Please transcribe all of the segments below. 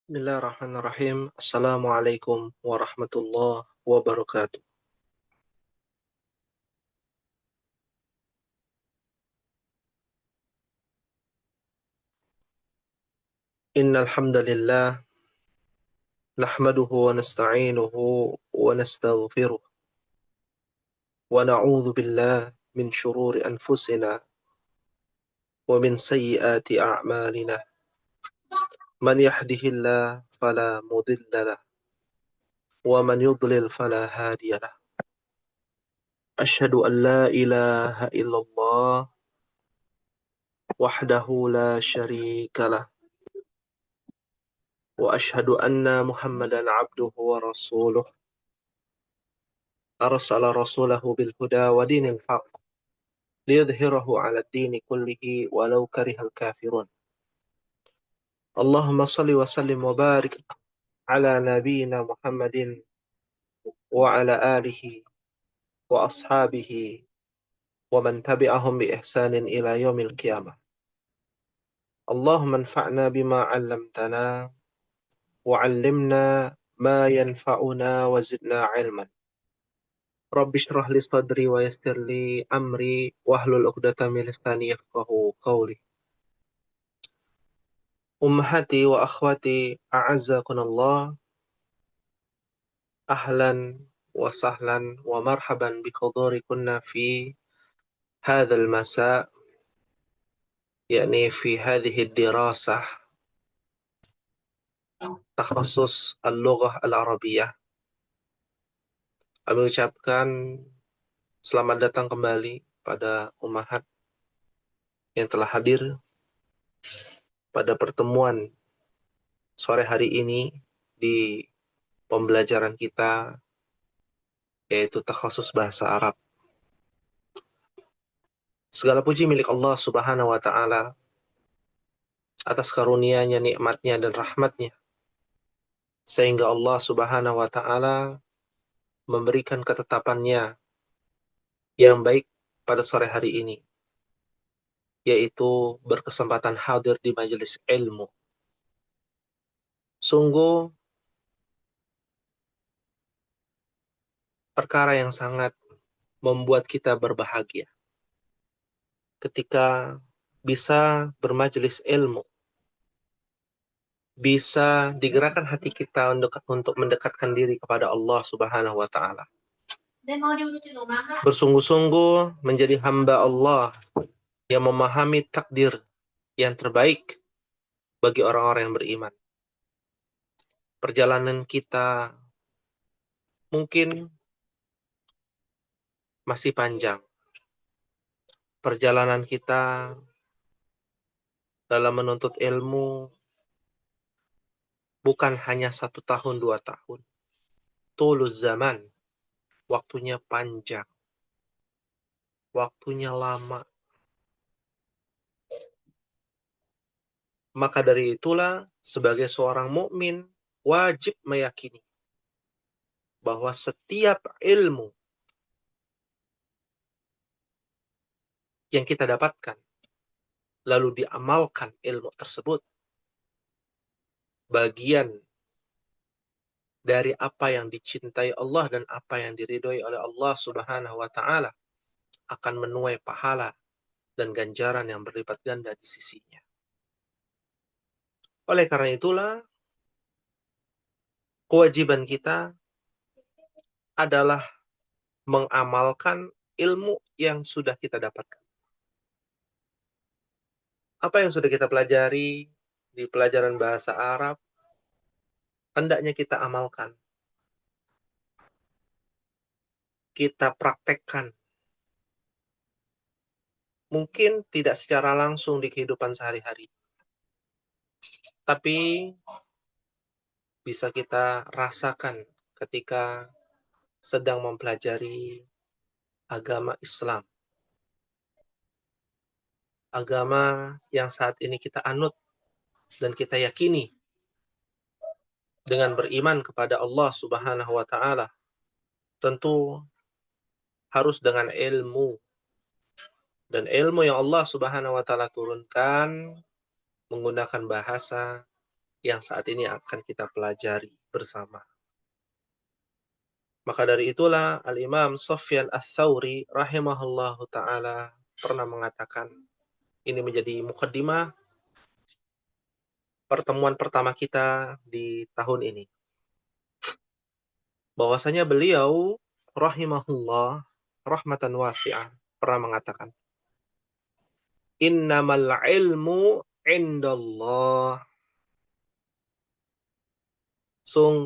Bismillahirrahmanirrahim. Assalamualaikum warahmatullahi wabarakatuh. Innal hamdalillah nahmaduhu wa nasta'inuhu wa nastaghfiruh wa na'udzu billahi min shururi anfusina wa min sayyiati a'malina. Man yahdihillahu fala mudilla lahu wa man yudlil fala hadiya lahu. Asyhadu an la ilaha illallah wahdahu la syarika lah. وأشهد أن محمدا عبده ورسوله أرسل رسوله بالهدى ودين الحق ليظهره على الدين كله ولو كره الكافرون. اللهم صل وسلم وبارك على نبينا محمد وعلى آله وأصحابه ومن تبعهم بإحسان إلى يوم القيامة. اللهم انفعنا بما علمتنا وعلمنا ما ينفعنا وزدنا علما. Rabbi shrah li sadri wa yassir li amri wahlul 'uqdatam min lisani yafqahu qawli. Ummahati wa akhwati a'azzakunallah. Ahlan wa sahlan wa marhaban bi hudurikunna fi hadzal masa', yakni fi hadhihi dirasah takhassus al-lughah al-arabiyyah. Kami ucapkan selamat datang kembali pada ummahat yang telah hadir pada pertemuan sore hari ini di pembelajaran kita, yaitu takhasus bahasa Arab. Segala puji milik Allah Subhanahu wa Ta'ala atas karunia-Nya, nikmat-Nya, dan rahmat-Nya, sehingga Allah Subhanahu wa Ta'ala memberikan ketetapan-Nya yang baik pada sore hari ini, yaitu berkesempatan hadir di majelis ilmu. Sungguh perkara yang sangat membuat kita berbahagia ketika bisa bermajelis ilmu, bisa digerakkan hati kita untuk mendekatkan diri kepada Allah Subhanahu wa Ta'ala. Bersungguh-sungguh menjadi hamba Allah yang memahami takdir yang terbaik bagi orang-orang yang beriman. Perjalanan kita mungkin masih panjang. Perjalanan kita dalam menuntut ilmu bukan hanya 1 tahun, 2 tahun. Tuluz zaman, waktunya panjang, waktunya lama. Maka dari itulah, sebagai seorang mukmin wajib meyakini bahwa setiap ilmu yang kita dapatkan, lalu diamalkan ilmu tersebut, bagian dari apa yang dicintai Allah dan apa yang diridhoi oleh Allah Subhanahu wa Ta'ala, akan menuai pahala dan ganjaran yang berlipat ganda di sisinya. Oleh karena itulah, kewajiban kita adalah mengamalkan ilmu yang sudah kita dapatkan. Apa yang sudah kita pelajari di pelajaran bahasa Arab, hendaknya kita amalkan. Kita praktekkan. Mungkin tidak secara langsung di kehidupan sehari-hari, tapi bisa kita rasakan ketika sedang mempelajari agama Islam. Agama yang saat ini kita anut dan kita yakini dengan beriman kepada Allah Subhanahu wa Ta'ala. Tentu harus dengan ilmu. Dan ilmu yang Allah Subhanahu wa Ta'ala turunkan menggunakan bahasa yang saat ini akan kita pelajari bersama. Maka dari itulah Al-Imam Sufyan Ats-Tsauri rahimahullahu ta'ala pernah mengatakan, ini menjadi mukaddimah pertemuan pertama kita di tahun ini, bahwasanya beliau rahimahullah rahmatan wasi'ah pernah mengatakan, innamal ilmu indallah.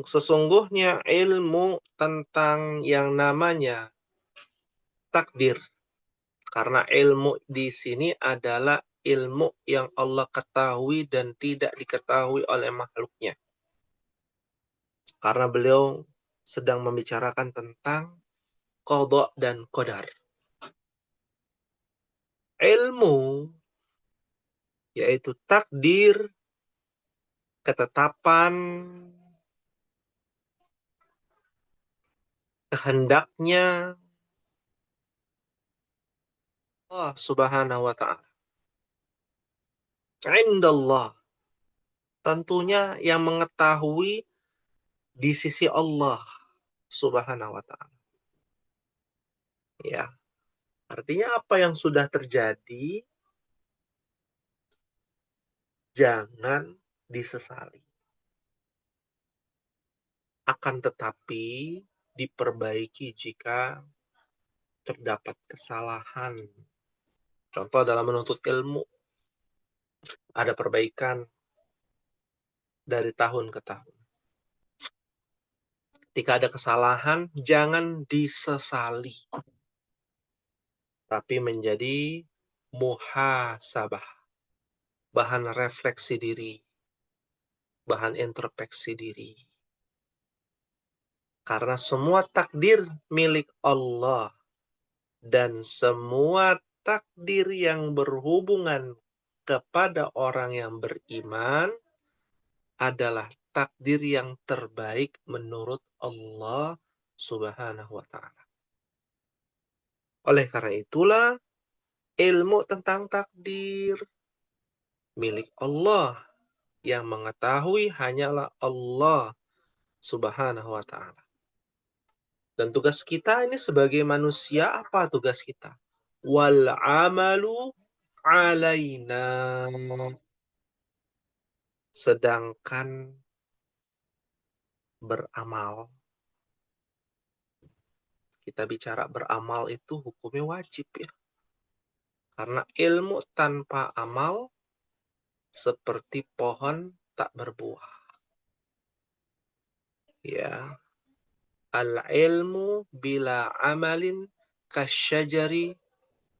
Sesungguhnya ilmu tentang yang namanya takdir. Karena ilmu di sini adalah ilmu yang Allah ketahui dan tidak diketahui oleh makhluknya. Karena beliau sedang membicarakan tentang qada dan qadar. Ilmu yaitu takdir, ketetapan, kehendaknya Allah Subhanahu wa ta'ala. Indallah. Tentunya yang mengetahui di sisi Allah Subhanahu wa ta'ala. Ya. Artinya apa yang sudah terjadi jangan disesali. Akan tetapi diperbaiki jika terdapat kesalahan. Contoh dalam menuntut ilmu, ada perbaikan dari tahun ke tahun. Ketika ada kesalahan, jangan disesali. Tapi menjadi muhasabah. Bahan refleksi diri. Bahan introspeksi diri. Karena semua takdir milik Allah. Dan semua takdir yang berhubungan kepada orang yang beriman adalah takdir yang terbaik menurut Allah Subhanahu wa ta'ala. Oleh karena itulah, ilmu tentang takdir milik Allah. Yang mengetahui hanyalah Allah Subhanahu wa ta'ala. Dan tugas kita ini sebagai manusia, apa tugas kita? Wal amalu alaina. Sedangkan beramal, kita bicara beramal itu hukumnya wajib ya. Karena ilmu tanpa amal seperti pohon tak berbuah. Ya. Al-ilmu bila amalin kasyajari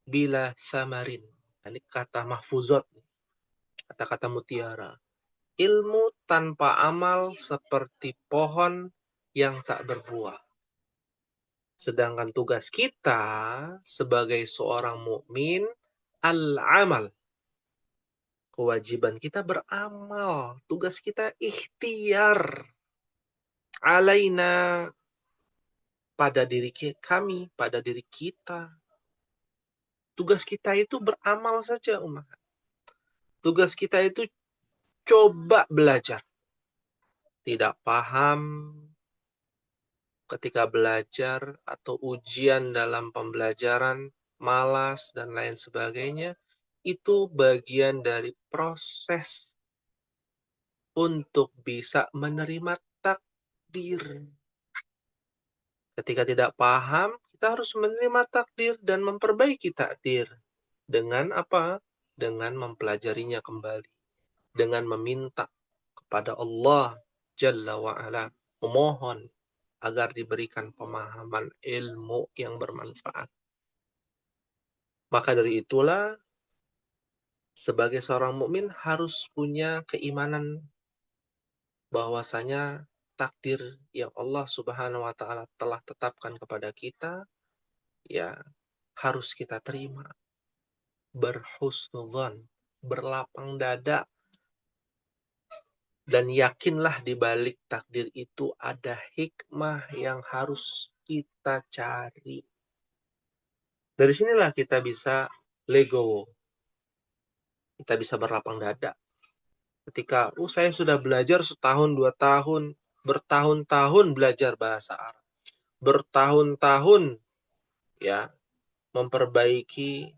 bila samarin. Ini kata mahfuzat, kata-kata mutiara. Ilmu tanpa amal seperti pohon yang tak berbuah. Sedangkan tugas kita sebagai seorang mukmin al-amal. Kewajiban kita beramal. Tugas kita ikhtiar. Alaina. Pada diri kami, pada diri kita. Tugas kita itu beramal saja, umat. Tugas kita itu coba belajar. Tidak paham ketika belajar atau ujian dalam pembelajaran, malas, dan lain sebagainya, itu bagian dari proses untuk bisa menerima takdir. Ketika tidak paham, kita harus menerima takdir dan memperbaiki takdir. Dengan apa? Dengan mempelajarinya kembali. Dengan meminta kepada Allah Jalla wa'ala. Memohon agar diberikan pemahaman ilmu yang bermanfaat. Maka dari itulah, sebagai seorang mukmin harus punya keimanan bahwasanya takdir yang Allah Subhanahu wa ta'ala telah tetapkan kepada kita, ya harus kita terima. Berhusnudzon, berlapang dada, dan yakinlah di balik takdir itu ada hikmah yang harus kita cari. Dari sinilah kita bisa legowo. Kita bisa berlapang dada. Ketika saya sudah belajar setahun, 2 tahun, bertahun-tahun belajar bahasa Arab, bertahun-tahun ya memperbaiki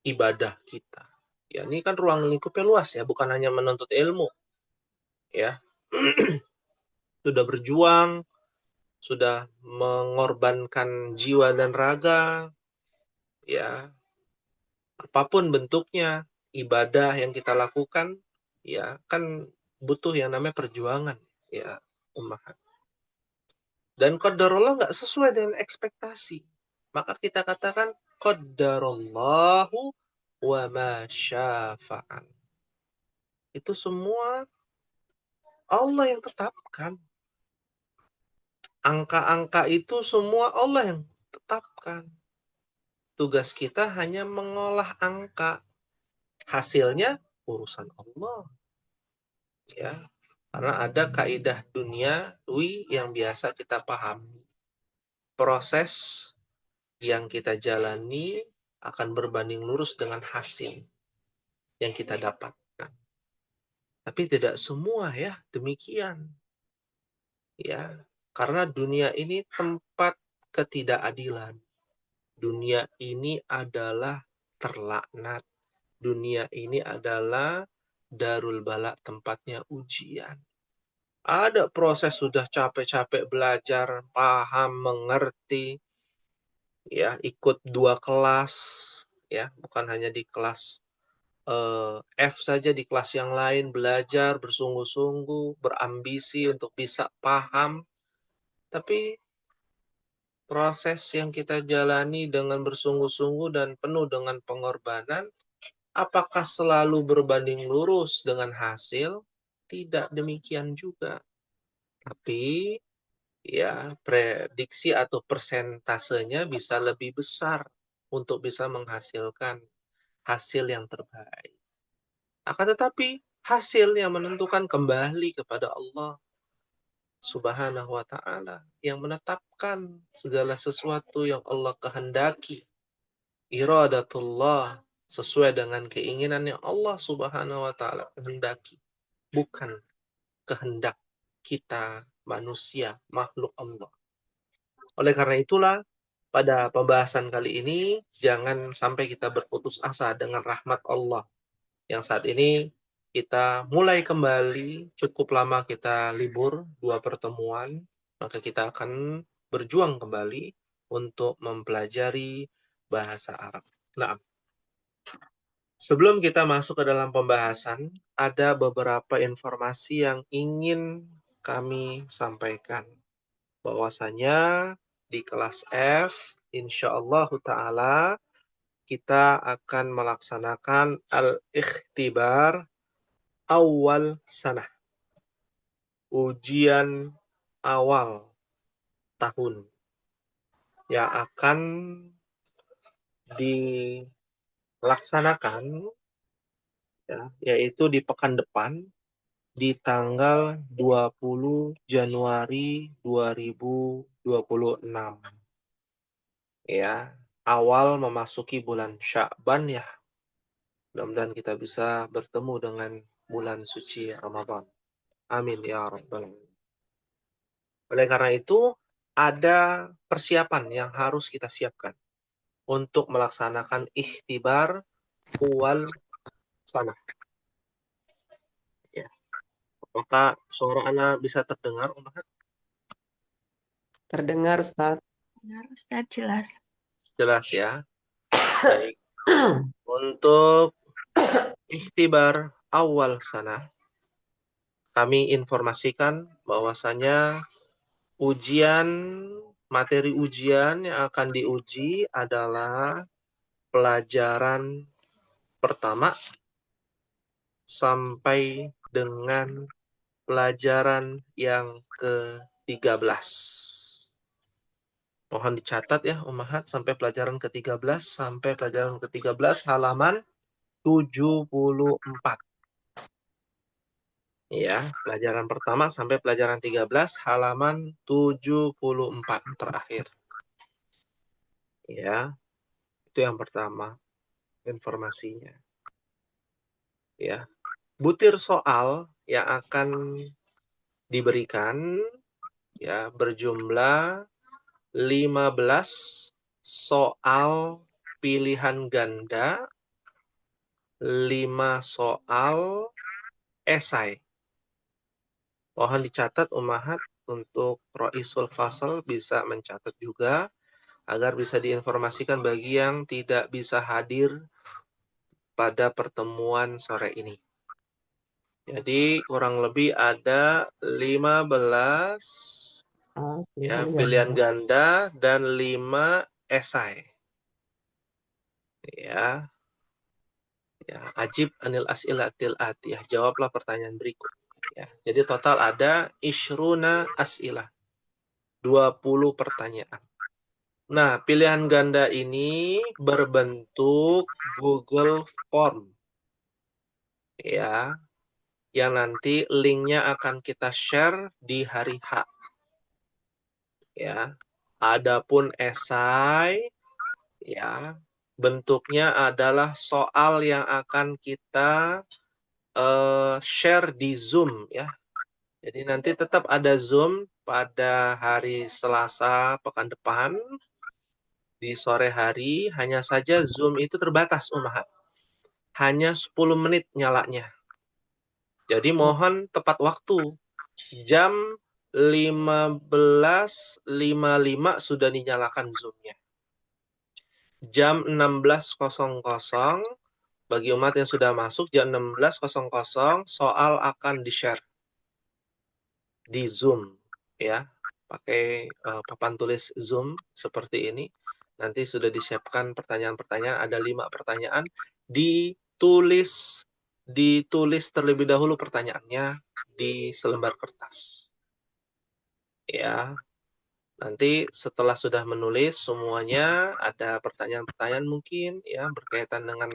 ibadah kita. Ya, ini kan ruang lingkupnya luas ya, bukan hanya menuntut ilmu. Ya. Sudah berjuang, sudah mengorbankan jiwa dan raga, ya. Apapun bentuknya, ibadah yang kita lakukan, ya, kan butuh yang namanya perjuangan, ya, ummahat. Dan qadarullah nggak sesuai dengan ekspektasi. Maka kita katakan qadarullahu wa ma syafa'al. Itu semua Allah yang tetapkan. Angka-angka itu semua Allah yang tetapkan. Tugas kita hanya mengolah angka. Hasilnya urusan Allah. Ya. Karena ada kaidah duniawi yang biasa kita pahami. Proses yang kita jalani akan berbanding lurus dengan hasil yang kita dapatkan. Tapi tidak semua ya demikian. Ya, karena dunia ini tempat ketidakadilan. Dunia ini adalah terlaknat. Dunia ini adalah darul bala, tempatnya ujian. Ada proses sudah capek-capek belajar, paham, mengerti, ya, ikut 2 kelas, ya, bukan hanya di kelas F saja, di kelas yang lain belajar bersungguh-sungguh, berambisi untuk bisa paham. Tapi proses yang kita jalani dengan bersungguh-sungguh dan penuh dengan pengorbanan, apakah selalu berbanding lurus dengan hasil? Tidak demikian juga. Tapi ya prediksi atau persentasenya bisa lebih besar untuk bisa menghasilkan hasil yang terbaik. Akan tetapi hasil yang menentukan kembali kepada Allah Subhanahu wa ta'ala yang menetapkan segala sesuatu yang Allah kehendaki. Iradatullah, sesuai dengan keinginan yang Allah Subhanahu wa ta'ala kehendaki, bukan kehendak kita manusia, makhluk Allah. Oleh karena itulah pada pembahasan kali ini jangan sampai kita berputus asa dengan rahmat Allah yang saat ini kita mulai kembali. Cukup lama kita libur 2 pertemuan, maka kita akan berjuang kembali untuk mempelajari bahasa Arab. Nah, sebelum kita masuk ke dalam pembahasan, ada beberapa informasi yang ingin kami sampaikan. Bahwasanya di kelas F, insyaallah ta'ala, kita akan melaksanakan al-ikhtibar awal sanah. Ujian awal tahun yang akan dilaksanakan ya, yaitu di pekan depan di tanggal 20 Januari 2026. Ya, awal memasuki bulan Sya'ban ya. Mudah-mudahan kita bisa bertemu dengan bulan suci Ramadan. Amin ya rabbal alamin. Oleh karena itu, ada persiapan yang harus kita siapkan untuk melaksanakan ikhtibar awal sanah. Ya. Apakah suara Ana bisa terdengar, Umar? Terdengar, Ustaz. Benar, Ustaz, jelas. Jelas ya. Baik. Untuk ikhtibar awal sanah, kami informasikan bahwasanya materi ujian yang akan diuji adalah pelajaran pertama sampai dengan pelajaran yang ke-13. Mohon dicatat ya, Ummahat, sampai pelajaran ke-13 sampai pelajaran ke-13 halaman 74. Ya, pelajaran pertama sampai pelajaran 13 halaman 74 terakhir. Ya, itu yang pertama informasinya. Ya. butir soal yang akan diberikan ya berjumlah 15 soal pilihan ganda, 5 soal esai. Mohon dicatat Ummahat untuk Roisul Fasal bisa mencatat juga agar bisa diinformasikan bagi yang tidak bisa hadir pada pertemuan sore ini. Jadi kurang lebih ada 15 ya, pilihan ganda dan 5 esai. Ya. Ya, ajib anil as'ilatil atiyah. Jawablah pertanyaan berikut. Ya. Jadi total ada isyruna as'ilah. 20 pertanyaan. Nah, pilihan ganda ini berbentuk Google Form. Ya, yang nanti linknya akan kita share di hari H. Ya, adapun esai, ya, bentuknya adalah soal yang akan kita share di Zoom, ya. Jadi nanti tetap ada Zoom pada hari Selasa pekan depan di sore hari. Hanya saja Zoom itu terbatas, Ummahat. Hanya 10 menit nyalanya. Jadi mohon tepat waktu. Jam 15.55 sudah dinyalakan Zoom-nya. Jam 16.00 bagi umat yang sudah masuk, jam 16.00 soal akan di-share di Zoom, ya. Pakai papan tulis Zoom seperti ini. Nanti sudah disiapkan pertanyaan-pertanyaan, ada 5 pertanyaan. Ditulis terlebih dahulu pertanyaannya di selembar kertas. Ya, nanti setelah sudah menulis semuanya, ada pertanyaan-pertanyaan mungkin ya berkaitan dengan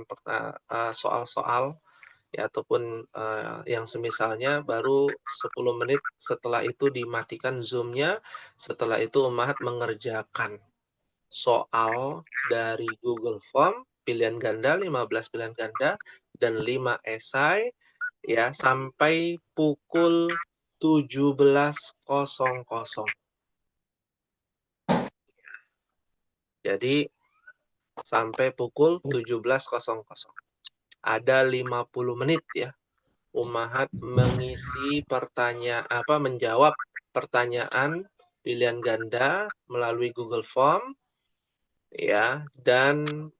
soal-soal ya, ataupun yang semisalnya, baru 10 menit setelah itu dimatikan Zoom-nya. Setelah itu Ummahat mengerjakan soal dari Google Form, pilihan ganda, 15 pilihan ganda, dan 5 esai, ya, sampai pukul 17.00. Jadi, sampai pukul 17.00. Ada 50 menit ya. Ummahat mengisi menjawab pertanyaan pilihan ganda melalui Google Form ya, dan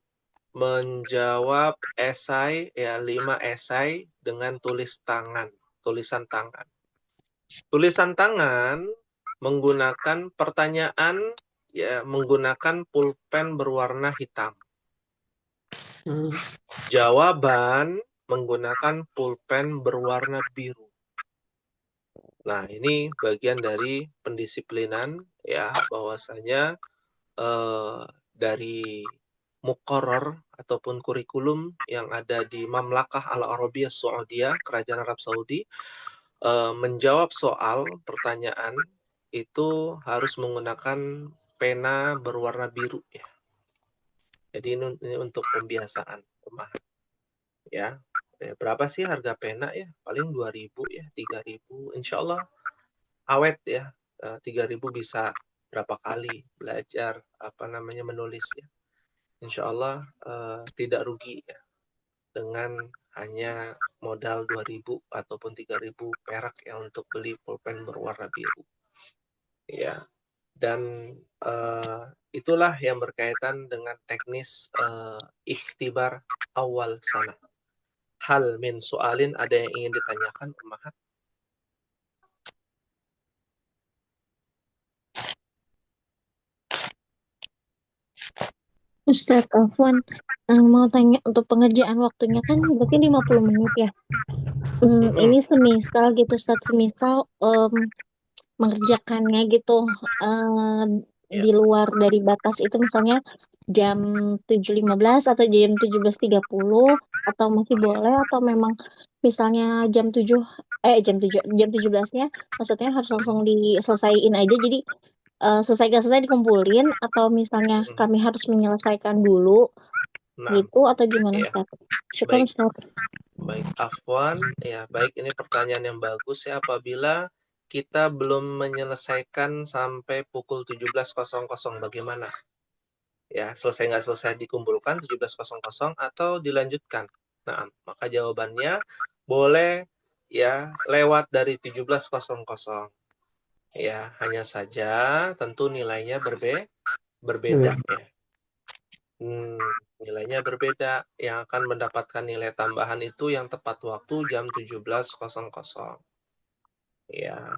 menjawab esai ya, 5 esai dengan tulisan tangan. Tulisan tangan menggunakan pertanyaan ya, menggunakan pulpen berwarna hitam. Jawaban menggunakan pulpen berwarna biru. Nah, ini bagian dari pendisiplinan ya, bahwasanya dari muqarrar ataupun kurikulum yang ada di Mamlakah Al-Arabiyah Saudiyah, Kerajaan Arab Saudi, menjawab soal pertanyaan itu harus menggunakan pena berwarna biru ya. Jadi ini untuk pembiasaan Ummahat. Ya. Berapa sih harga pena ya? Paling 2.000 ya, 3.000. Insyaallah awet ya. 3.000 bisa berapa kali belajar menulis ya. Insyaallah tidak rugi ya dengan hanya modal 2.000 ataupun 3.000 perak ya untuk beli pulpen berwarna biru. Ya. Dan itulah yang berkaitan dengan teknis ikhtibar awal sana. Hal min soalin, ada yang ingin ditanyakan Ummahat? Ustadz Afwan, mau tanya untuk pengerjaan waktunya kan berarti 50 menit ya. Ini semisal gitu, Ustadz, semisal mengerjakannya gitu di luar dari batas itu, misalnya jam 7.15 atau jam 17.30, atau masih boleh, atau memang misalnya jam 17-nya maksudnya harus langsung diselesaiin aja, jadi selesai gak selesai dikumpulin, atau misalnya kami harus menyelesaikan dulu Nah, gitu atau gimana ya, Ustaz? Syukur baik, Ustaz. baik, Afwan, ya, baik, ini pertanyaan yang bagus ya. Apabila kita belum menyelesaikan sampai pukul 17.00, bagaimana? Ya, selesai nggak selesai dikumpulkan 17.00 atau dilanjutkan? Nah, maka jawabannya boleh ya lewat dari 17.00. Ya, hanya saja tentu nilainya berbeda ya. Nilainya berbeda. Yang akan mendapatkan nilai tambahan itu yang tepat waktu jam 17.00. Ya,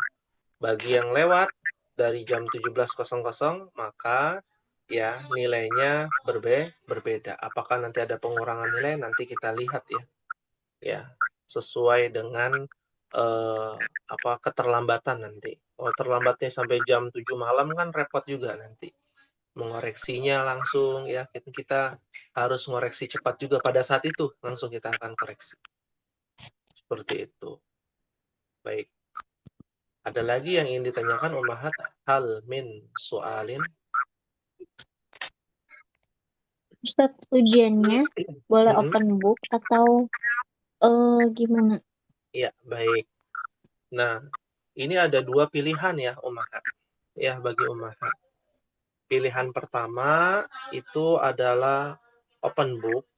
bagi yang lewat dari jam 17.00 maka ya nilainya berbeda. Apakah nanti ada pengurangan nilai? Nanti kita lihat ya. Ya, sesuai dengan keterlambatan nanti. Kalau terlambatnya sampai jam 7 malam kan repot juga nanti. Mengoreksinya langsung ya, kita harus ngoreksi cepat juga pada saat itu, langsung kita akan koreksi. Seperti itu. Baik. Ada lagi yang ingin ditanyakan Ummahat? Hal min soalin? Ustaz, ujiannya boleh open book atau gimana? Ya, baik. Nah, ini ada dua pilihan ya Ummahat. Ya, bagi Ummahat. Pilihan pertama itu adalah open book,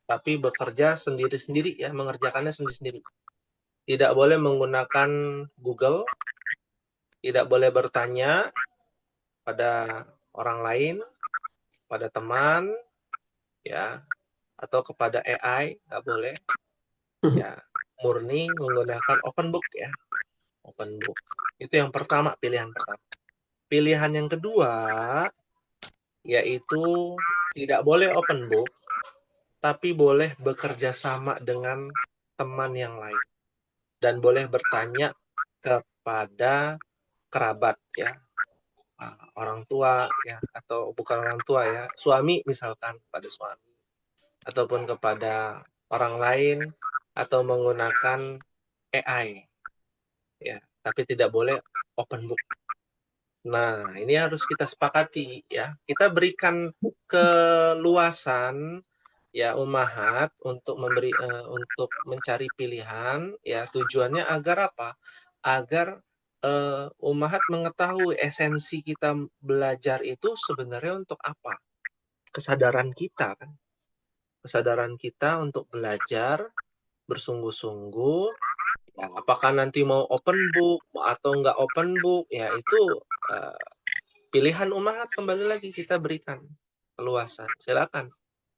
tapi bekerja sendiri-sendiri ya, mengerjakannya sendiri-sendiri. Tidak boleh menggunakan Google, tidak boleh bertanya pada orang lain, pada teman, ya, atau kepada AI, nggak boleh. Ya, murni menggunakan open book ya, open book. Itu yang pertama, pilihan pertama. Pilihan yang kedua, yaitu tidak boleh open book, tapi boleh bekerja sama dengan teman yang lain. Dan boleh bertanya kepada kerabat ya, orang tua ya, atau bukan orang tua ya, suami misalkan, pada suami, ataupun kepada orang lain, atau menggunakan AI ya, tapi tidak boleh open book. Nah, ini harus kita sepakati ya. Kita berikan keluasan ya Ummahat untuk untuk mencari pilihan ya, tujuannya agar apa? Agar Ummahat mengetahui esensi kita belajar itu sebenarnya untuk apa? Kesadaran kita kan. Kesadaran kita untuk belajar bersungguh-sungguh. Ya, apakah nanti mau open book atau nggak open book ya, itu pilihan Ummahat. Kembali lagi kita berikan keluasan. Silakan.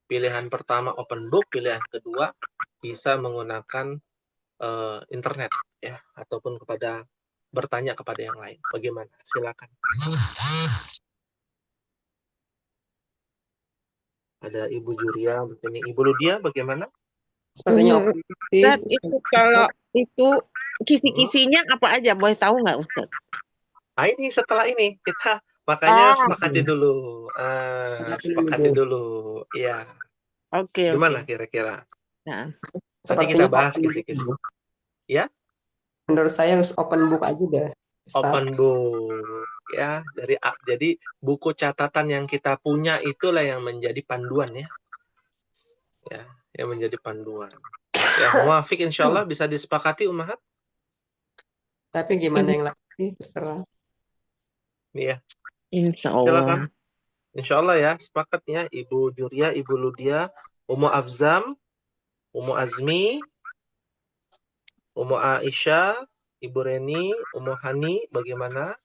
Pilihan pertama open book, pilihan kedua bisa menggunakan internet ya, ataupun bertanya kepada yang lain. Bagaimana? Silakan. Ada Ibu Juria, ini Ibu Ludia, bagaimana? Sepertinya open Ustaz, itu kalau itu kisi-kisinya apa aja, boleh tahu nggak Ustaz? Nah, ini setelah ini kita makanya sepakati dulu. Sepakati dulu. Ya. Oke. Gimana kira-kira? Nah, Nanti kita bahas kisi-kisi. Ya? Menurut saya open book aja deh. Open book ya, jadi buku catatan yang kita punya itulah yang menjadi panduan ya. Ya, yang menjadi panduan. Ya, muafik insyaallah bisa disepakati Ummahat. Tapi gimana yang lain sih, terserah. Iya. insyaallah. Silakan. Insyaallah ya, sepakat ya Ibu Juria, Ibu Ludia, Ummu Afzam, Ummu Azmi, Ummu Aisyah, Ibu Reni, Ummu Hani, bagaimana?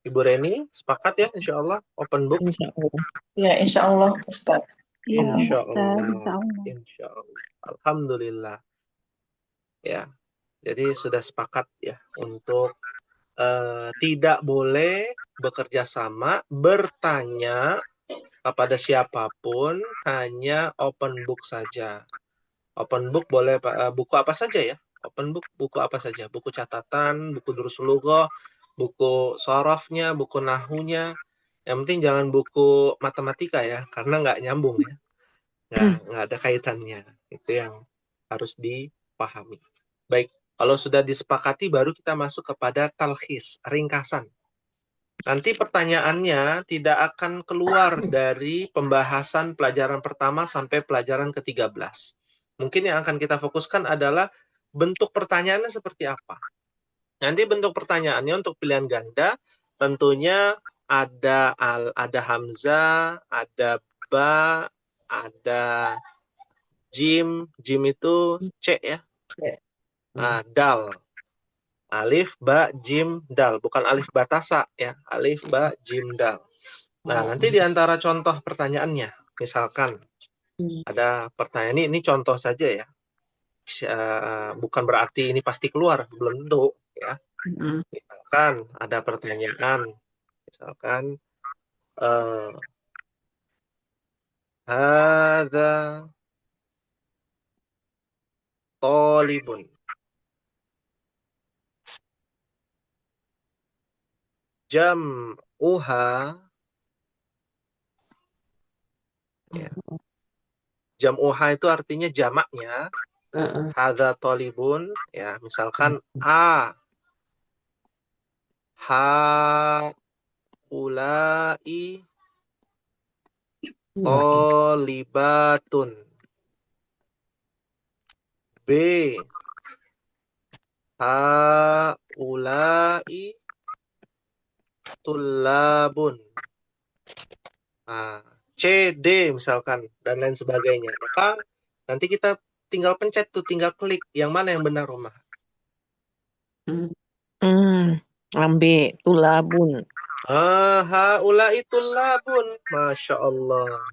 Ibu Reni, sepakat ya insyaallah open book? Insyaallah. Ya, insyaallah Ustaz. Ya, Insyaallah. insyaallah. Insyaallah. Alhamdulillah. Ya. Jadi sudah sepakat ya untuk tidak boleh bekerja sama, bertanya kepada siapapun, hanya open book saja. Open book boleh buku apa saja ya? Open book buku apa saja? Buku catatan, buku Durusul Lughah, buku sorofnya, buku nahunya. Yang penting jangan buku matematika ya, karena nggak nyambung ya. Nggak ada kaitannya. Itu yang harus dipahami. Baik, kalau sudah disepakati baru kita masuk kepada talkhis, ringkasan. Nanti pertanyaannya tidak akan keluar dari pembahasan pelajaran pertama sampai pelajaran ke-13. Mungkin yang akan kita fokuskan adalah bentuk pertanyaannya seperti apa. Nanti bentuk pertanyaannya untuk pilihan ganda tentunya ada hamzah, ada ba, ada jim. Jim itu C ya. Dal. Alif, ba, jim, dal. Bukan alif batasa ya. Alif, ba, jim, dal. Nah, nanti di antara contoh pertanyaannya, misalkan ada pertanyaan ini contoh saja ya. Bukan berarti ini pasti keluar, belum tentu ya. Misalkan ada pertanyaan, misalkan hadza talibun. Jam'uha ya. Jam'uha itu artinya jamaknya. Hadza talibun ya, misalkan a ha ulai talibatun. B ha ulai tulabun. C, D misalkan dan lain sebagainya. Maka nanti kita tinggal pencet tuh, tinggal klik yang mana yang benar, Rumah. Ambil tulabun. Haulai tulabun. Masya Allah.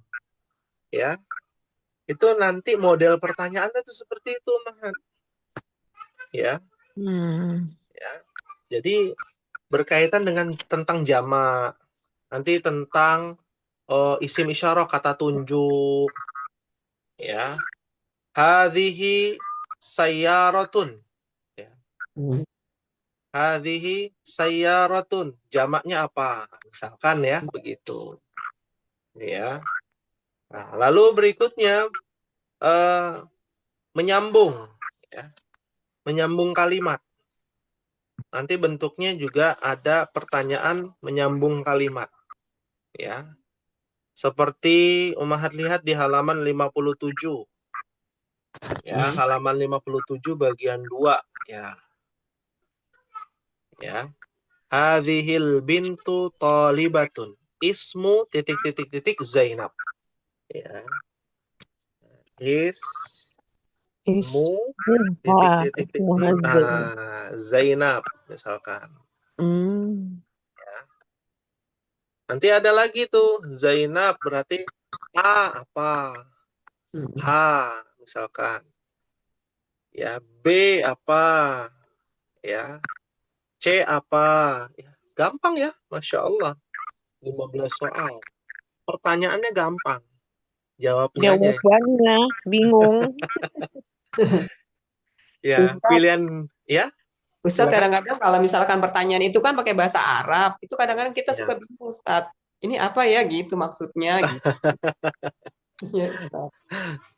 Ya. Itu nanti model pertanyaannya tuh seperti itu, Mahat. Ya. Ya. Jadi berkaitan dengan tentang jamak. Nanti tentang isim isyarah, kata tunjuk. Ya. Hadhihi sayyaratun. Ya. Hadhihi sayyaratun. Jamaknya apa? Misalkan ya, begitu. Ya. Nah, lalu berikutnya menyambung ya. Menyambung kalimat. Nanti bentuknya juga ada pertanyaan menyambung kalimat. Ya. Seperti Ummahat lihat di halaman 57. Ya, halaman 57 bagian 2 ya. Ya. Hadhil bintu talibatun. Ismu titik Zainab. Ya. Ismu titik Zainab misalkan. Ya. Nanti ada lagi tuh Zainab berarti A apa? H misalkan. Ya, B apa? Ya. C apa? Ya, gampang ya, Masya Allah. 15 soal. Pertanyaannya gampang. Jawabnya aja. Jawabannya bingung. Ya, Ustaz, pilihan ya. Ustaz Silakan. kadang-kadang kalau misalkan pertanyaan itu kan pakai bahasa Arab, itu kadang-kadang kita Ya. suka bingung, Ustaz. Ini apa ya gitu maksudnya gitu. Ya, Ustaz.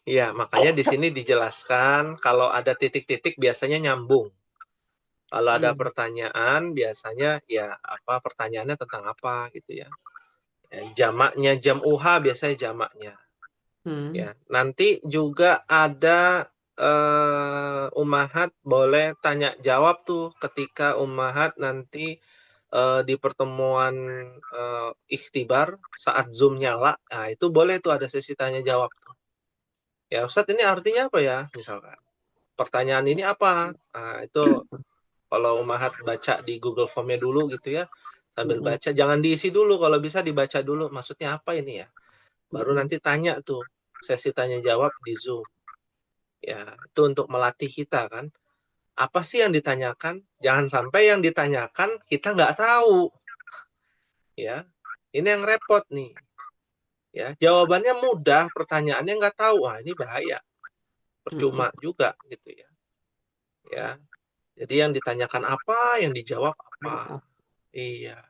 Ya, makanya di sini dijelaskan kalau ada titik-titik biasanya nyambung. Kalau ada pertanyaan biasanya ya apa pertanyaannya tentang apa gitu ya. Jamaknya jam'uha biasanya jamaknya. Ya, nanti juga ada Ummahat boleh tanya jawab tuh ketika Ummahat nanti di pertemuan ikhtibar saat Zoom nyala. Nah, itu boleh tuh ada sesi tanya jawab tuh. Ya, Ustadz ini artinya apa ya? Misalkan pertanyaan ini apa? Nah, itu kalau Ummahat baca di Google Form-nya dulu gitu ya. Sambil baca, jangan diisi dulu, kalau bisa dibaca dulu maksudnya apa ini ya. Baru nanti tanya tuh, sesi tanya jawab di Zoom. Ya, itu untuk melatih kita kan. Apa sih yang ditanyakan? Jangan sampai yang ditanyakan kita nggak tahu. Ya, ini yang repot nih. Ya, jawabannya mudah, pertanyaannya nggak tahu. Wah, ini bahaya. Percuma juga gitu ya. Ya. Jadi yang ditanyakan apa, yang dijawab apa. Iya.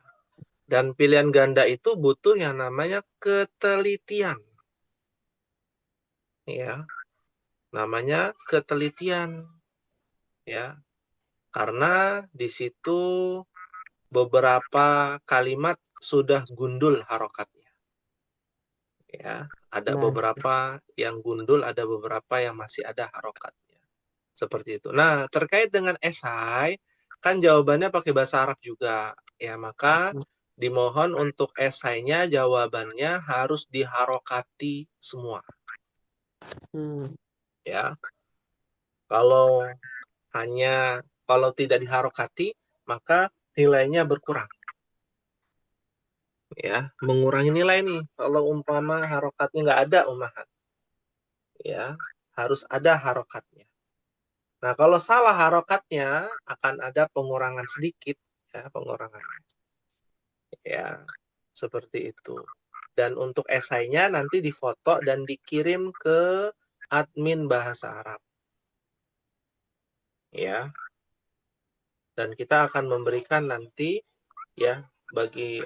Dan pilihan ganda itu butuh yang namanya ketelitian. Ya. Namanya ketelitian. Ya. Karena di situ beberapa kalimat sudah gundul harokatnya. Ya, ada Nah, beberapa yang gundul, ada beberapa yang masih ada harokatnya. Seperti itu. Nah, terkait dengan esai, kan jawabannya pakai bahasa Arab juga. Ya, maka dimohon untuk esainya jawabannya harus diharokati semua. Ya, kalau tidak diharokati, maka nilainya berkurang. Ya, mengurangi nilai nih. Kalau umpama harokatnya nggak ada, ummahat. Ya, harus ada harokatnya. Nah, kalau salah harokatnya akan ada pengurangan sedikit, ya, pengurangan. Ya, seperti itu. Dan untuk esainya nanti difoto dan dikirim ke admin bahasa Arab. Ya. Dan kita akan memberikan nanti, ya, bagi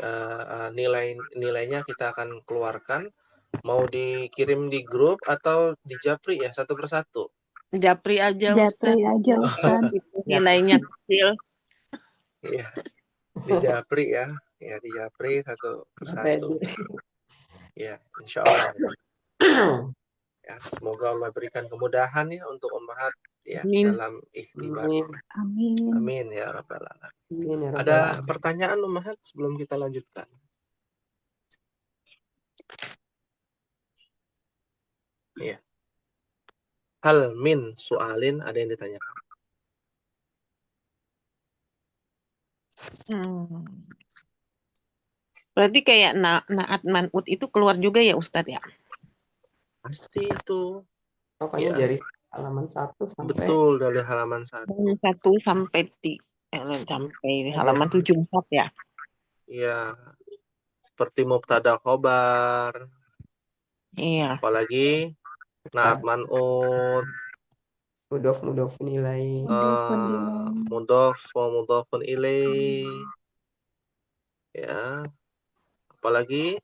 nilainya kita akan keluarkan. Mau dikirim di grup atau di Japri ya, satu persatu? Japri aja, Japri Ustaz. aja, Ustaz. Itu nilainya kecil. Iya, di Japri ya. Ya, di Japri satu persatu. Ya, insya Allah. Ya, semoga Allah berikan kemudahan ya untuk ummahat ya dalam ikhtibar. Amin. Amin ya rabbal alamin. Amin ya rabbal Ada alamin. pertanyaan ummahat sebelum kita lanjutkan? Ya. Hal min su'alin, ada yang ditanyakan? Berarti kayak naat man'ut itu keluar juga ya Ustadz ya? Pasti itu. Pokoknya Ya. dari halaman 1 sampai Betul, dari halaman 1. 1 sampai halaman 74 ya? Iya. Seperti mubtada khobar. Iya. Apalagi naat man'ut, mudhof nilai. mudhof wa mudhofun ilaih. Ya. Apalagi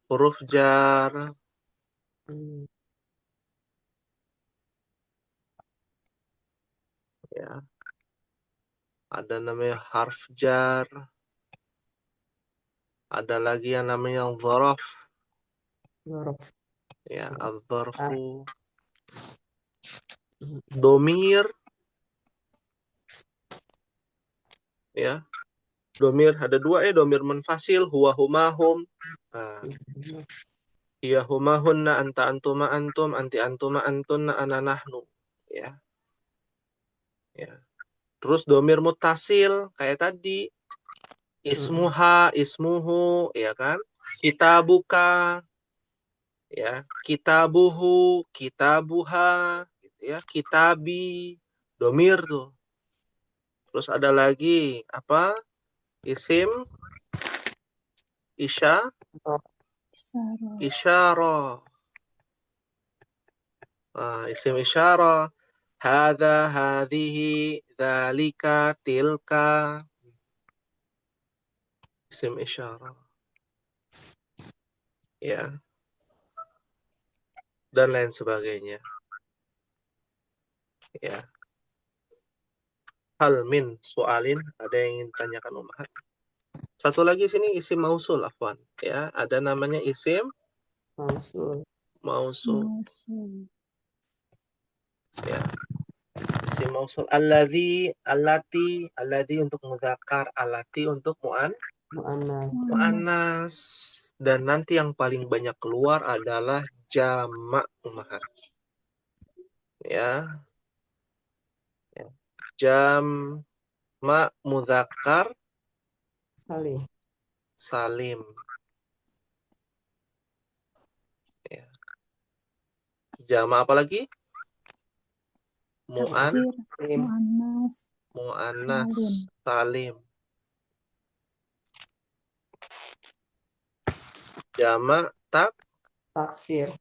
huruf jar. Ya. Ada namanya harf jar. Ada lagi yang namanya dzaraf. Ya, adzarfu. Domir. Ya. Domir ada 2 domir munfasil, huwa humahum. Hiya humahunna, anta antuma antum, anti antuma antunna, ana nahnu. Ya. Ya. Terus domir muttasil kayak tadi. Ismuha, ismuhu, ya kan? Kitabuka, ya, kitabuhu, kitabuha, gitu ya, kitabi, domir tuh. Terus ada lagi apa? Isim isyarah. Isim isyarah. Hadza, hadhihi, dzalika, tilka. Isim isyarah. Ya. Dan lain sebagainya. Ya. Hal min su'alin, ada yang ingin tanyakan ummahat? Satu lagi sini isim mausul, afwan. Ya, ada namanya isim mausul. Ya. Isim mausul allati untuk mudzakkar, allati untuk muannas. Dan nanti yang paling banyak keluar adalah jamak ummahat. Ya. Jamak mudzakkar salim. Ya. Jamak apa lagi? Muannas salim. Jamak taksir.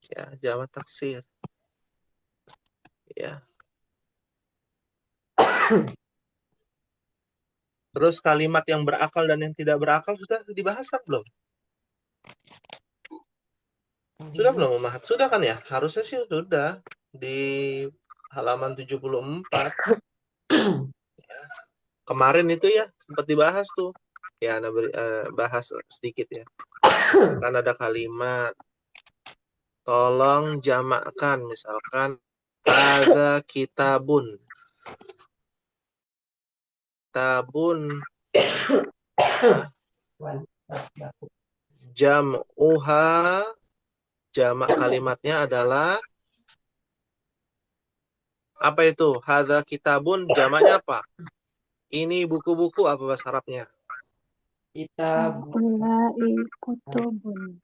Ya, jamak taksir. Ya. Terus kalimat yang berakal dan yang tidak berakal sudah dibahas kan belum? Sudah belum, Ummahat? Sudah kan ya? Harusnya sih sudah. di halaman 74. Kemarin itu ya sempat dibahas tuh. Ya, bahas sedikit ya. Kan ada kalimat tolong jamakkan, misalkan ada kitabun. Kitabun jam'uha, jamak kalimatnya adalah apa itu? Hadza kitabun jamaknya apa? Ini buku-buku, apa bahasa Arabnya? Kitab Haulai kutubun.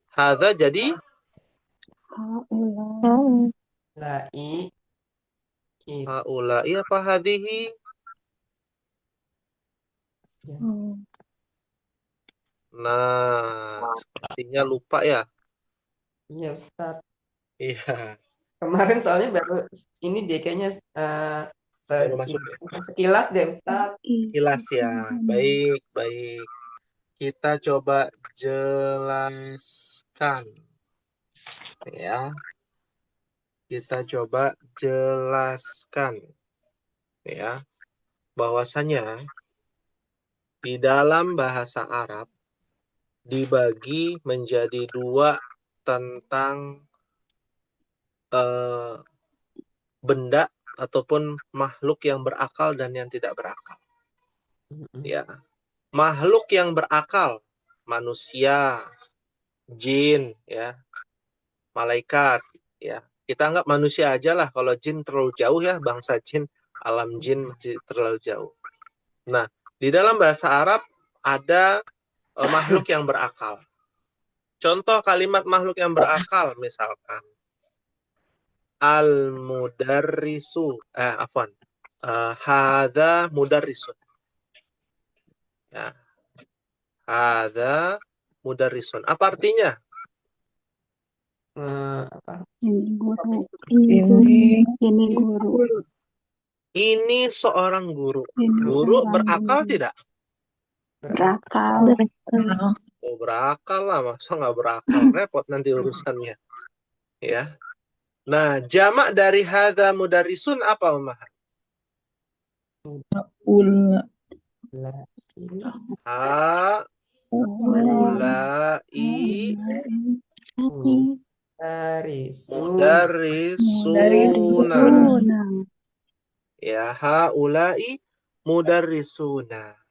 Hadza jadi Haulai. lai haulai apa hadhihi? Nah, sepertinya lupa ya. Iya Ustadz. Iya, Kemarin soalnya baru ini deh kayaknya baru masuk ya. sekilas deh Ustadz. Kilas ya. Baik, baik. Kita coba jelaskan. Ya. Kita coba jelaskan. Ya. Bahwasanya di dalam bahasa Arab dibagi menjadi dua tentang benda ataupun makhluk yang berakal dan yang tidak berakal. Ya. Makhluk yang berakal, manusia, jin, ya, malaikat, ya. Kita anggap manusia aja lah, kalau jin terlalu jauh ya, bangsa jin, alam jin masih terlalu jauh. Nah, di dalam bahasa Arab ada makhluk yang berakal. Contoh kalimat makhluk yang berakal, misalkan al-mudarrisu, hadza mudarrisun. Ya. Hadza mudarrisun. Apa artinya? Apa? Ini guru. Ini guru. Ini seorang guru. Ini Guru seorang berakal guru. tidak? Berakal. Oh, berakal lah, masa nggak berakal? Repot nanti urusannya. Ya. Nah, jamak dari hadza mudarrisun apa, Umar? ula Haulai mudarrisuna. Ya, haulai mudarrisuna.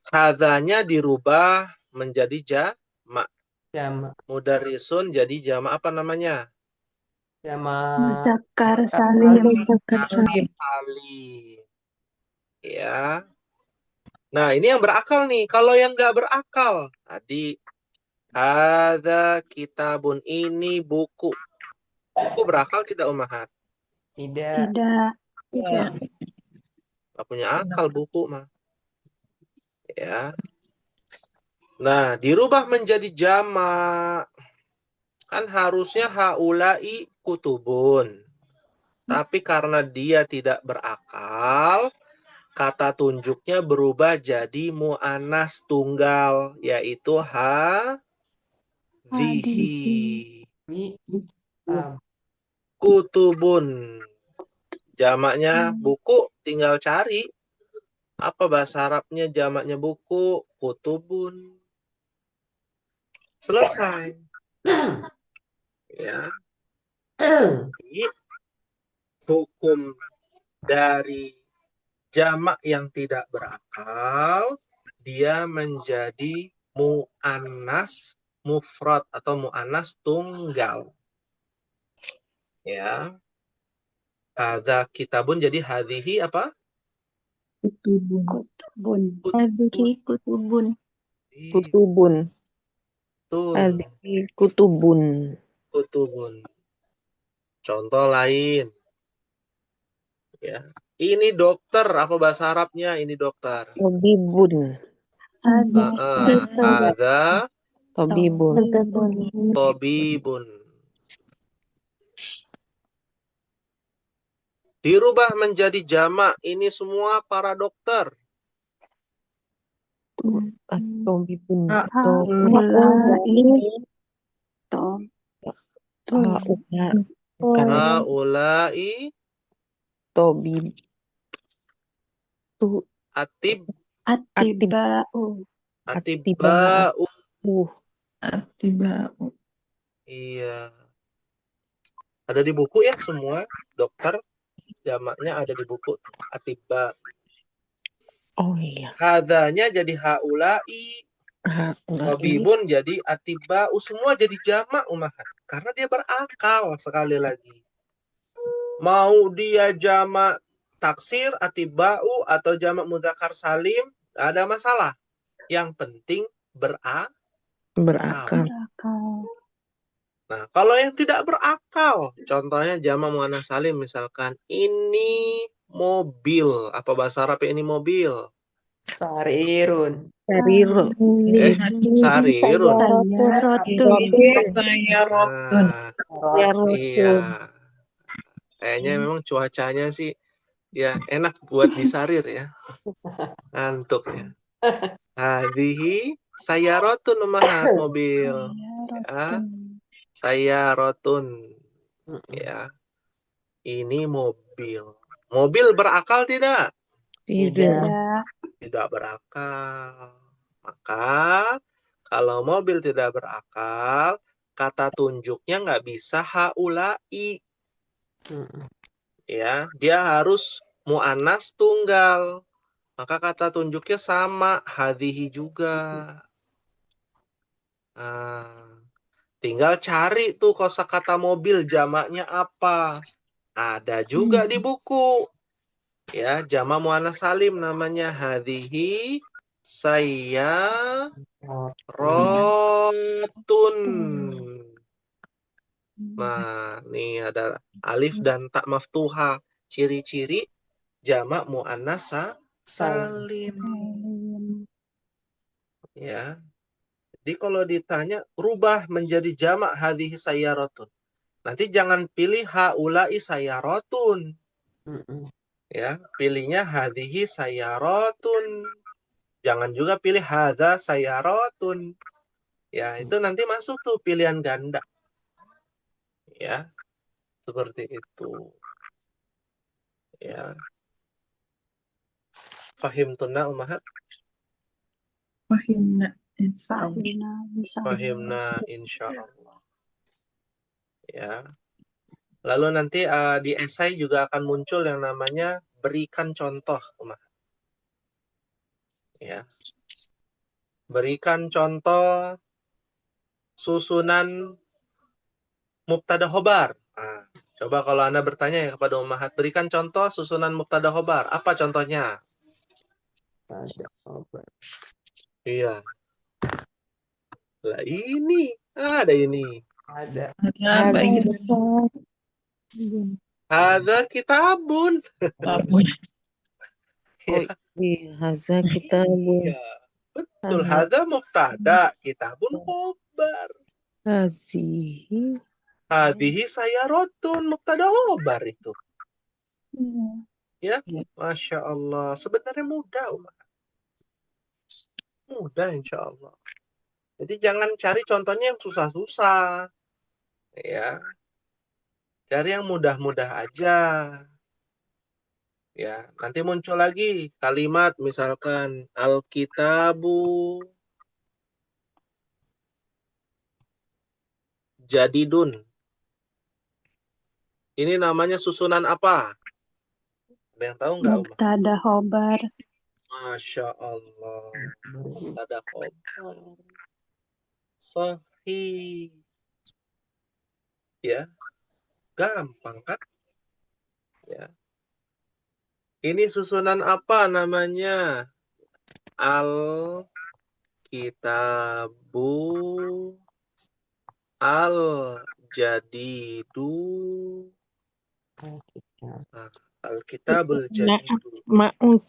Hadzanya dirubah menjadi jamak. Mudarrisun jadi jamak apa namanya? Muzakkar salim. Salim. Ya. Nah, ini yang berakal nih. Kalau yang nggak berakal, tadi ada kitabun, ini buku. Buku berakal tidak, Ummahat? Tidak. Nggak punya akal buku mah. Ya. Nah, dirubah menjadi jamak. Kan harusnya haulai kutubun. Tapi karena dia tidak berakal, kata tunjuknya berubah jadi mu'annas tunggal, yaitu hadhihi kutubun. Jamaknya buku, tinggal cari. Apa bahasa Arabnya jamaknya buku? Kutubun. Selesai. Ya. Hukum dari jamak yang tidak berakal, dia menjadi mu'annas mufrad atau mu'annas tunggal. Ya. Hadza kitabun jadi hadhihi apa? Kutubun. Hadhihi kutubun. Kutubun. Betul. Hadhihi kutubun. Kutubun. Contoh lain. Ya. Ini dokter, apa bahasa Arabnya? Ini dokter. Tabibun. Hadza Tabibun. tabibun. Dirubah menjadi jamak. Ini semua para dokter. Tabibun. Haula bukan Haulai tobib tu atib Atiba'u. atibba'u. Atiba'u. Iya. Ada di buku ya semua. Dokter jamaknya ada di buku. Atibba. Oh iya. Hadanya jadi haulai. Haulai Tabibun jadi atibba'u. Semua jadi jamak umahat. Karena dia berakal sekali lagi. Mau dia jamak taksir, atibba'u, atau jamak mudzakkar salim, tidak ada masalah. Yang penting berakal. berakal. Nah, kalau yang tidak berakal, contohnya jamak muannats salim misalkan, ini mobil. Apa bahasa Arab ini mobil? Sarirun. Sarir. Sarirun. Sayyaratun. Nah, iya. Kayaknya memang cuacanya sih ya enak buat disarir ya. Ngantuk ya. Hadhihi sayyaratun umahat mobil. Ya. Sayyaratun. Ya. Ini mobil. Mobil berakal tidak? Tidak. Tidak berakal. Maka kalau mobil tidak berakal, kata tunjuknya nggak bisa haulai. Ya, dia harus mu'annas tunggal. Maka kata tunjuknya sama, hadhihi juga. Nah, tinggal cari tuh kosakata mobil jamaknya apa. Ada juga di buku. Ya, jamak muannats salim namanya hadhihi sayyaratun. Nah, nih ada alif dan tak maftuha. Ciri-ciri jamak muannats salim. Ya. Jadi kalau ditanya rubah menjadi jamak hadhihi sayyaratun. Nanti jangan pilih haulai sayyaratun. Ya, pilihnya hadhihi sayyaratun. Jangan juga pilih hadza sayyaratun. Ya, itu nanti masuk tuh pilihan ganda. Ya. Seperti itu. Ya. Fahimtunna ummahat? Fahimna. Insyaallah. Fahimna insyaallah. Ya. Lalu nanti di esai juga akan muncul yang namanya berikan contoh, ummahat. Ya. Berikan contoh susunan mubtada khobar. Nah, coba kalau Anda bertanya ya kepada ummahat, berikan contoh susunan mubtada khobar. Apa contohnya? Iya. Lah ini, ada ini. Ada. Apa itu? Ada kitabun. Babun. Oh iya, haza kitabun. Iya. Betul, hadza mubtada, kitabun khobar. Hazihi. Hadhihi sayyaratun mubtada khobar itu. Ya, Masya Allah. Sebenarnya mudah, Umar. Mudah, insya Allah. Jadi jangan cari contohnya yang susah-susah. Ya. Cari yang mudah-mudah aja. Ya, nanti muncul lagi kalimat misalkan Alkitabu Jadidun. Ini namanya susunan apa? Ada yang tahu nggak, Umar? Mubtada khobar. Masya Allah. Mubtada khobar. Sahih. Ya, gampang kan? Ya. Ini susunan apa namanya? Al-Kitabu Al-Jadidu. Nah, Al-Kitabul Jadidu. Ma'ut.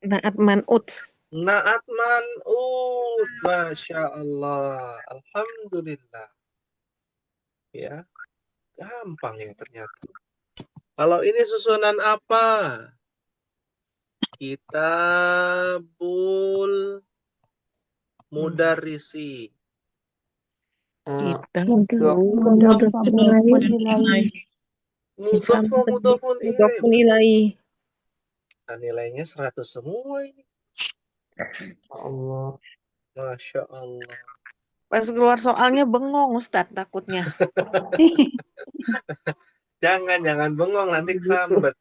Naat man'ut. Naat man'ut. Masya Allah. Alhamdulillah. Ya, gampang ya ternyata. Kalau ini susunan apa? Kitabul Mudarrisi. Eh, Kita Mudhof wa mudhofun ilaih. Mudhof wa mudhofun ilaih. mudhofun ilaih. Nah, nilainya 100 semua ini. Allah. Masya Allah. Pas keluar soalnya bengong Ustadz takutnya. Jangan bengong nanti kesambet.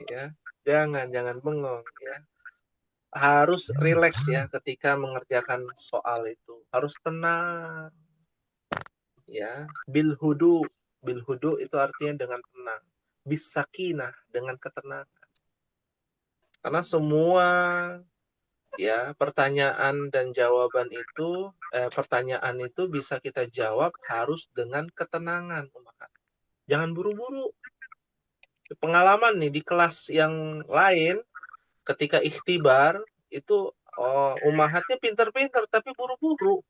Ya. Jangan bengong ya. Harus rileks ya ketika mengerjakan soal itu. Harus tenang. Ya, bil hudu itu artinya dengan tenang. Bisakinah, dengan ketenangan. Karena semua ya pertanyaan dan jawaban itu pertanyaan itu bisa kita jawab harus dengan ketenangan. Jangan buru-buru. Pengalaman nih di kelas yang lain ketika ikhtibar itu umahatnya pinter-pinter tapi buru-buru.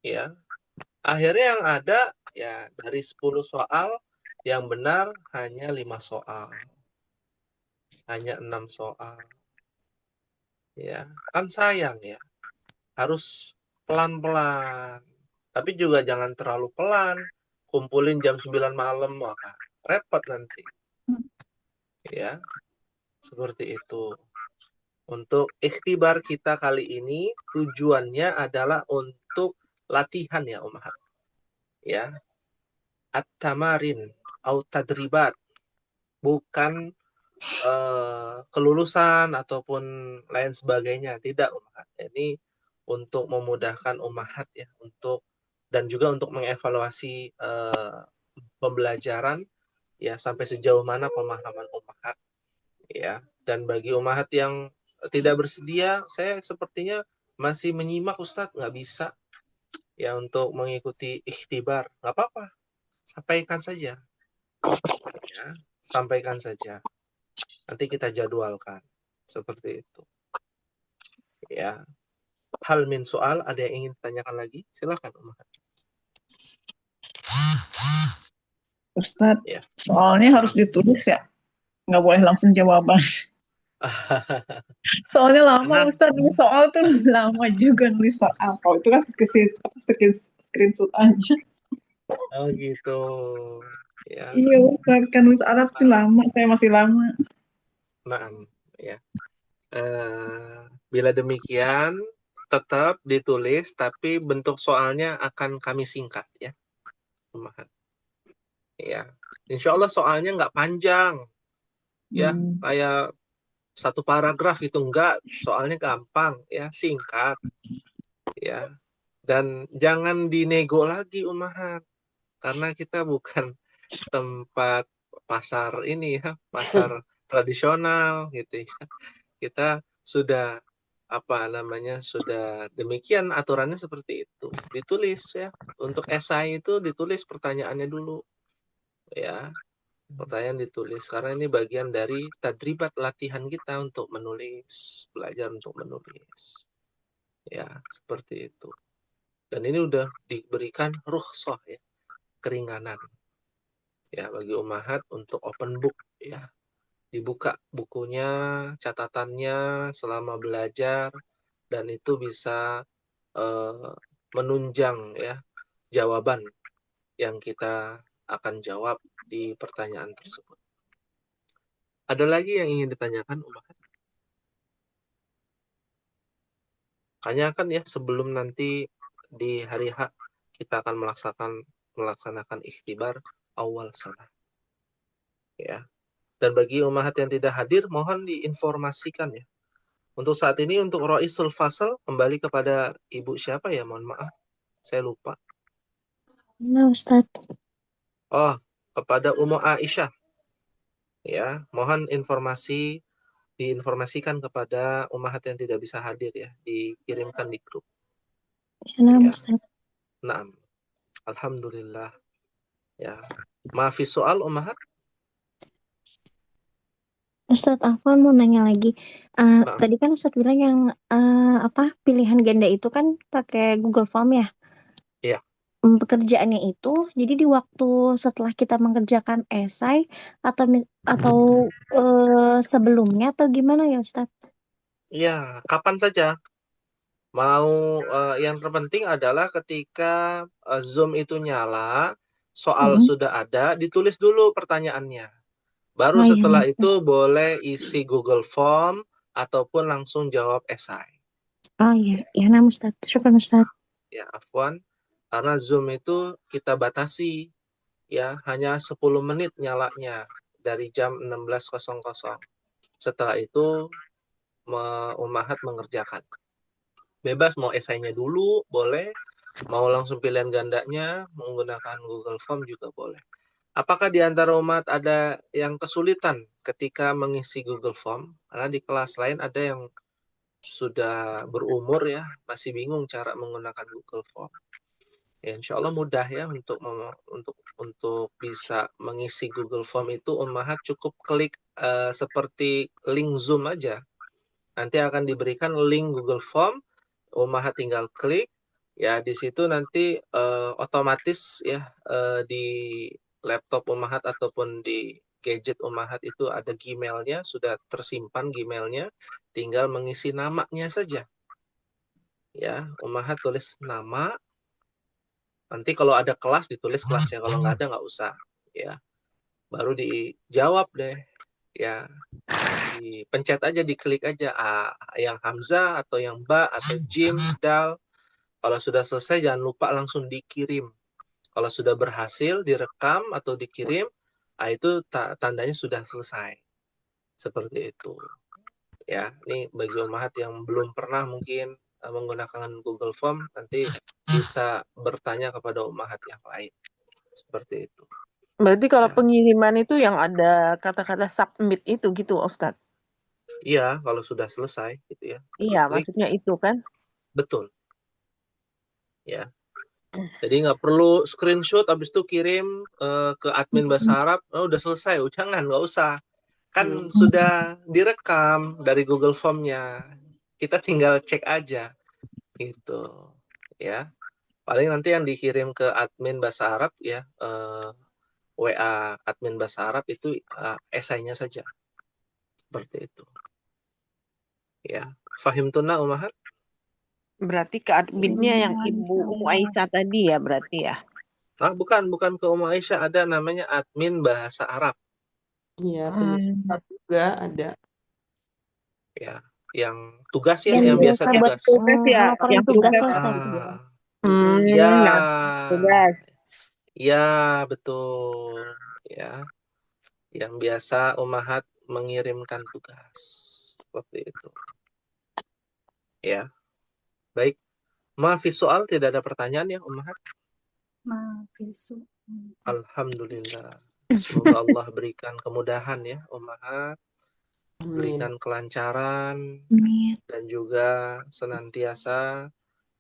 Ya. Akhirnya yang ada ya dari 10 soal yang benar hanya 5 soal. Hanya 6 soal. Ya, kan sayang ya. Harus pelan-pelan. Tapi juga jangan terlalu pelan. Kumpulin jam 9 malam, maka repot nanti. Ya, seperti itu. Untuk ikhtibar kita kali ini, tujuannya adalah untuk latihan ya, Umahat. Ya, at-tamarin, atau tadribat. Bukan kelulusan ataupun lain sebagainya. Tidak, Umahat. Ini untuk memudahkan Umahat ya, dan juga untuk mengevaluasi pembelajaran ya sampai sejauh mana pemahaman Umahat ya. Dan bagi Umahat yang tidak bersedia, saya sepertinya masih menyimak Ustadz, nggak bisa ya untuk mengikuti ikhtibar. Nggak apa-apa, sampaikan saja ya, sampaikan saja. Nanti kita jadwalkan seperti itu ya. Hal min soal, ada yang ingin ditanyakan lagi? Silakan Umahat. Ustadz, Ya. soalnya harus ditulis ya. Nggak boleh langsung jawaban. Soalnya lama Karena Ustadz, ini soal tuh lama juga nulis soal. Kalau itu kan screenshot aja. oh gitu ya. Iya Ustadz, kan nulis Arab tuh lama, saya masih lama. Nah, ya. Bila demikian tetap ditulis, tapi bentuk soalnya akan kami singkat ya, Umahat. Ya, insya Allah soalnya nggak panjang, ya, kayak satu paragraf itu enggak, soalnya gampang ya, singkat, ya. Dan jangan dinego lagi Umahat, karena kita bukan tempat pasar ini ya, pasar tradisional gitu ya. Kita sudah sudah demikian aturannya seperti itu. Ditulis ya. Untuk esai itu ditulis pertanyaannya dulu. Ya. Pertanyaan ditulis karena ini bagian dari tadribat latihan kita untuk menulis, belajar untuk menulis. Ya, seperti itu. Dan ini udah diberikan rukhsah ya, keringanan. Ya, bagi Umahat untuk open book ya. Dibuka bukunya, catatannya selama belajar, dan itu bisa menunjang ya jawaban yang kita akan jawab di pertanyaan tersebut. Ada lagi yang ingin ditanyakan, Umahat? Tanyakan ya sebelum nanti di hari H kita akan melaksanakan ikhtibar awal sana. Ya. Dan bagi Umahat yang tidak hadir, mohon diinformasikan ya. Untuk saat ini, untuk Roisul Fasal, kembali kepada Ibu siapa ya? Mohon maaf, saya lupa. Nah, Ustadz. Oh, kepada Ummu Aisyah. Ya, mohon diinformasikan kepada Ummahat yang tidak bisa hadir ya, dikirimkan di grup. Nah, Ya. Ustadz. Naam. Alhamdulillah. Ya. Maafi soal Ummahat? Ustadz Afwan mau nanya lagi. Tadi kan Ustadz bilang yang pilihan ganda itu kan pakai Google Form ya? Iya. Pekerjaannya itu jadi di waktu setelah kita mengerjakan esai atau sebelumnya atau gimana ya Ustadz? Iya, kapan saja. Yang terpenting adalah ketika Zoom itu nyala, soal Mm-mm. sudah ada, ditulis dulu pertanyaannya. Baru Oh iya, setelah Ustaz. itu boleh isi Google Form ataupun langsung jawab esai. Oh iya, ya nama Ustaz. Syukran Ustaz. Ya, afwan. Karena Zoom itu kita batasi ya, hanya 10 menit nyalanya dari jam 16.00. Setelah itu Ummahat mengerjakan. Bebas mau esainya dulu boleh, mau langsung pilihan gandanya menggunakan Google Form juga boleh. Apakah di antara umat ada yang kesulitan ketika mengisi Google Form? Karena di kelas lain ada yang sudah berumur ya, masih bingung cara menggunakan Google Form. Ya, insya Allah mudah ya untuk bisa mengisi Google Form itu. Ummahat cukup klik seperti link Zoom aja. Nanti akan diberikan link Google Form, Ummahat tinggal klik. Ya, di situ nanti otomatis ya di laptop Ummahat ataupun di gadget Ummahat itu ada Gmail-nya, sudah tersimpan Gmail-nya, tinggal mengisi namanya saja. Ya, Ummahat tulis nama. Nanti kalau ada kelas ditulis kelasnya, kalau nggak ada nggak usah. Ya, baru dijawab deh. Ya, dipencet aja, diklik aja yang Hamzah atau yang Ba atau Jim, Dal. Kalau sudah selesai jangan lupa langsung dikirim. Kalau sudah berhasil direkam atau dikirim, itu tandanya sudah selesai. Seperti itu. Ya, ini bagi ummahat yang belum pernah mungkin menggunakan Google Form, nanti bisa bertanya kepada ummahat yang lain. Seperti itu. Berarti kalau Ya. pengiriman itu yang ada kata-kata submit itu gitu, Ustadz? Iya, kalau sudah selesai gitu ya. Iya, Klik. maksudnya itu kan? Betul. Ya. Jadi nggak perlu screenshot habis itu kirim ke admin bahasa Arab, udah selesai. Jangan, nggak usah. Kan sudah direkam dari Google Form-nya. Kita tinggal cek aja. Gitu. Ya. Paling nanti yang dikirim ke admin bahasa Arab ya, WA admin bahasa Arab itu esainya saja. Seperti itu. Ya. Fahim tuna ummahat? Berarti ke adminnya yang Ibu Aisyah tadi ya berarti ya? Bukan ke Ummu Aisyah, ada namanya admin bahasa Arab. Iya, pendapat juga ada. Ya, yang tugas ya, Yang yang biasa biasa buat tugas. Tugas ya, ngelaporin yang tugas tugas. Ustaz. Ya, Yang tugas. ya betul. Ya, yang biasa ummahat mengirimkan tugas. Seperti itu. Ya, baik. Maafis soal tidak ada pertanyaan ya ummahat? Alhamdulillah. Semoga Allah berikan kemudahan ya ummahat, berikan kelancaran dan juga senantiasa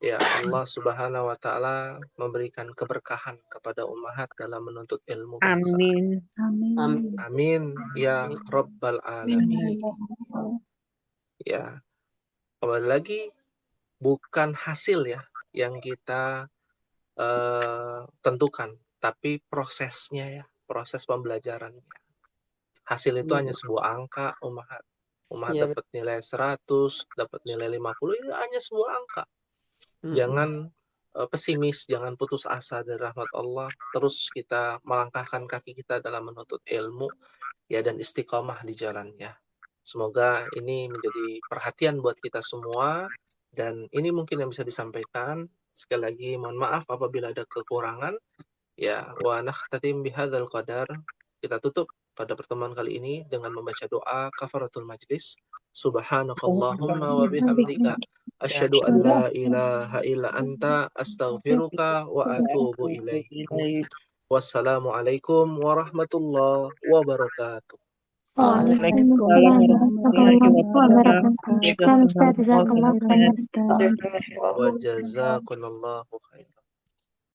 ya Allah Subhanahu wa taala memberikan keberkahan kepada ummahat dalam menuntut ilmu bangsa. Amin. Amin ya rabbal alamin. Ya. Kembali lagi, bukan hasil ya yang kita tentukan, tapi prosesnya ya, proses pembelajarannya. Hasil itu hanya sebuah angka, ummahat dapat nilai 100, dapat nilai 50, itu hanya sebuah angka. Jangan pesimis, jangan putus asa dari rahmat Allah. Terus kita melangkahkan kaki kita dalam menuntut ilmu ya, dan istiqomah di jalannya. Semoga ini menjadi perhatian buat kita semua, dan ini mungkin yang bisa disampaikan. Sekali lagi mohon maaf apabila ada kekurangan. Ya, wa nakhtatim bihadzal qadar. Kita tutup pada pertemuan kali ini dengan membaca doa kafaratul majlis. Subhanakallahumma wa bihamdika asyhadu an la ilaha illa anta astaghfiruka wa atubu ilaik. Wassalamualaikum warahmatullahi wabarakatuh. Waalaikumsalam warahmatullahi wabarakatuh. Syukran Ustaz, jazakallah khairan. Wa jazakumullahu